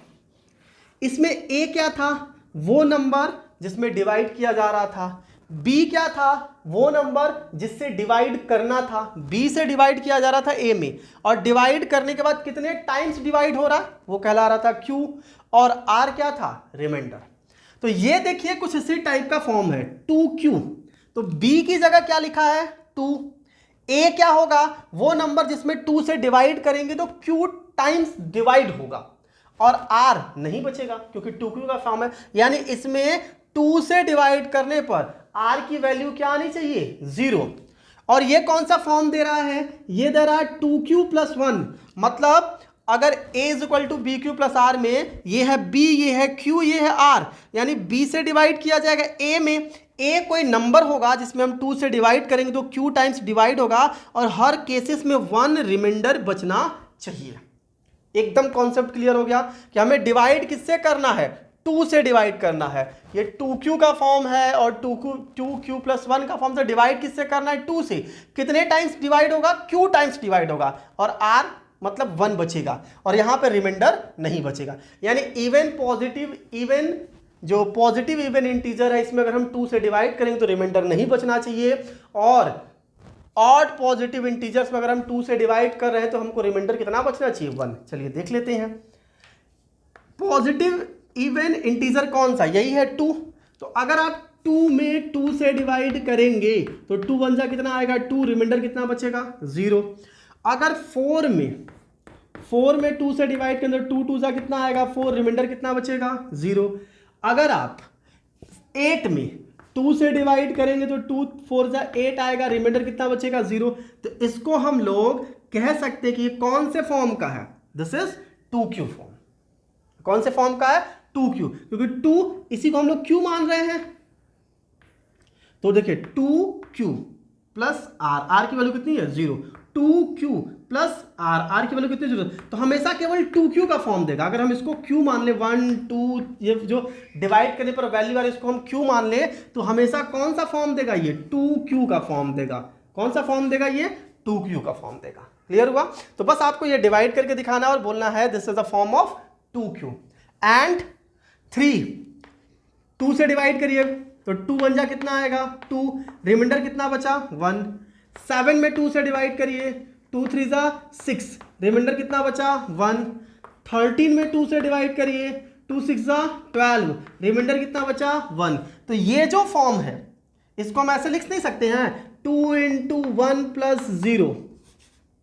[SPEAKER 1] इसमें a क्या था? वो नंबर जिसमें डिवाइड किया जा रहा था। b क्या था? वो नंबर जिससे डिवाइड करना था। b से डिवाइड किया जा रहा था a में, और डिवाइड करने के बाद कितने टाइम्स डिवाइड हो रहा, वो कहला रहा था q, और r क्या था? रिमाइंडर। तो ये देखिए कुछ इसी टाइप का फॉर्म है 2q। तो b की जगह क्या लिखा है? 2। a क्या होगा? वो नंबर जिसमें 2 से डिवाइड करेंगे तो q टाइम्स डिवाइड होगा, और r नहीं बचेगा क्योंकि 2q का फॉर्म है। यानी इसमें 2 से डिवाइड करने पर r की वैल्यू क्या आनी चाहिए? 0। और ये कौन सा फॉर्म दे रहा है? ये दे रहा है 2q प्लस 1। मतलब अगर a is equal to B Q plus r में ये है b, ये है q, ये है r, यानी b से डिवाइड किया जाएगा a में। a कोई नंबर होगा जिसमें हम 2 से डिवाइड करेंगे तो q टाइम्स डिवाइड होगा, और हर केसेस में 1 रिमाइंडर बचना चाहिए। एकदम कॉन्सेप्ट क्लियर हो गया कि हमें डिवाइड किससे करना है? 2 से डिवाइड करना है। ये 2q का फॉर्म है और 2q प्लस 1 का फॉर्म से डिवाइड किससे करना है? 2 से। कितने टाइम्स डिवाइड होगा? q टाइम्स डिवाइड होगा, और r मतलब 1 बचेगा, और यहां पे रिमाइंडर नहीं बचेगा। यानी इवन पॉजिटिव इवन, जो पॉजिटिव इवन इंटीजर है इसमें अगर हम 2 से डिवाइड करेंगे तो रिमाइंडर नहीं बचना चाहिए, और ऑड पॉजिटिव इंटीजर्स में अगर हम 2 से डिवाइड कर रहे हैं तो हमको रिमाइंडर कितना बचना चाहिए? 1। चलिए देख लेते हैं। पॉजिटिव इवन इंटीजर कौन सा? यही है 2। तो अगर आप 2 में 2 से डिवाइड करेंगे तो 2 1 जा कितना आएगा? 2। रिमाइंडर कितना बचेगा? 0। अगर 4 में 2 से डिवाइड करें तो 2 2 जा कितना आएगा? 4। रिमाइंडर कितना बचेगा? 0। अगर आप 8 में 2 से डिवाइड करेंगे तो 2 4 जा 8 आएगा, रिमाइंडर कितना बचेगा? 0। तो इसको हम लोग कह सकते हैं कि ये कौन से फॉर्म का है? This is 2q form. कौन से फॉर्म का है? 2q, क्योंकि 2 इसी को हम लोग q मान रहे हैं। तो देखिए 2q प्लस r की वैल्यू कितनी है? 0। 2q प्लस r की वैल्यू कितनी? 0। तो हमेशा केवल 2q का फॉर्म देगा। अगर हम इसको q मान ले, 1 2, ये जो डिवाइड करने पर वैल्यू आ रही है इसको हम q मान ले, तो हमेशा कौन सा फॉर्म देगा? ये 2q का फॉर्म देगा। कौन सा फॉर्म देगा? ये 2q का फॉर्म देगा। क्लियर हुआ? तो बस आपको ये डिवाइड करके दिखाना है और बोलना है this is the form of 2q। And 3 2 से डिवाइड करिए तो 2 1 जा कितना आएगा? 2। रिमाइंडर कितना बचा? 1। 7 में 2 से डिवाइड करिए, 2 3 जा 6, रिमाइंडर कितना बचा? 1। 13 में 2 से डिवाइड करिए, 2 6 जा 12, रिमाइंडर कितना बचा? 1। तो ये जो फॉर्म है इसको हम ऐसे लिख नहीं सकते हैं 2 इंटू 1 प्लस 0।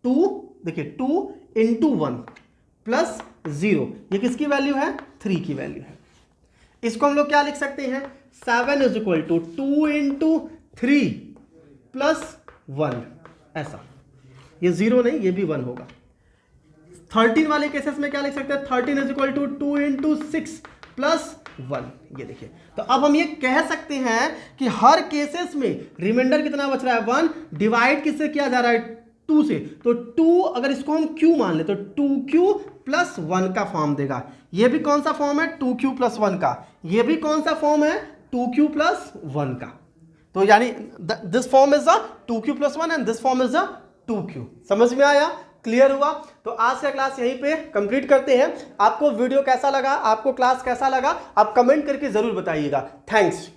[SPEAKER 1] 2 देखिए 2 इंटू 1 प्लस 0, ये किसकी वैल्यू है? 3 की वैल्यू है। इसको हम लोग क्या लिख सकते हैं? 7 is equal to 2 into 3 plus 1, ऐसा। ये 0 नहीं, ये भी 1 होगा। 13 वाले केसेस में क्या लिख सकते हैं? 13 is equal to 2 into 6 plus 1, ये देखिए। तो अब हम ये कह सकते हैं कि हर केसेस में रिमाइंडर कितना बच रहा है 1, डिवाइड किससे किया जा रहा है 2 से, तो 2 अगर इसको हम q मान ले तो 2q प्लस 1 का फॉर्म देगा। ये भी कौन सा फॉर्म है 2q प्लस 1 का, ये भी कौन सा फॉर्म है 2q प्लस 1 का। तो यानी this form is the 2q plus 1 and this form is the 2q। समझ में आया, क्लियर हुआ? तो आज का क्लास यहीं पे कंप्लीट करते हैं। आपको वीडियो कैसा लगा, आपको क्लास कैसा लगा, आप कमेंट करके जरूर बताइएगा। थैंक्स।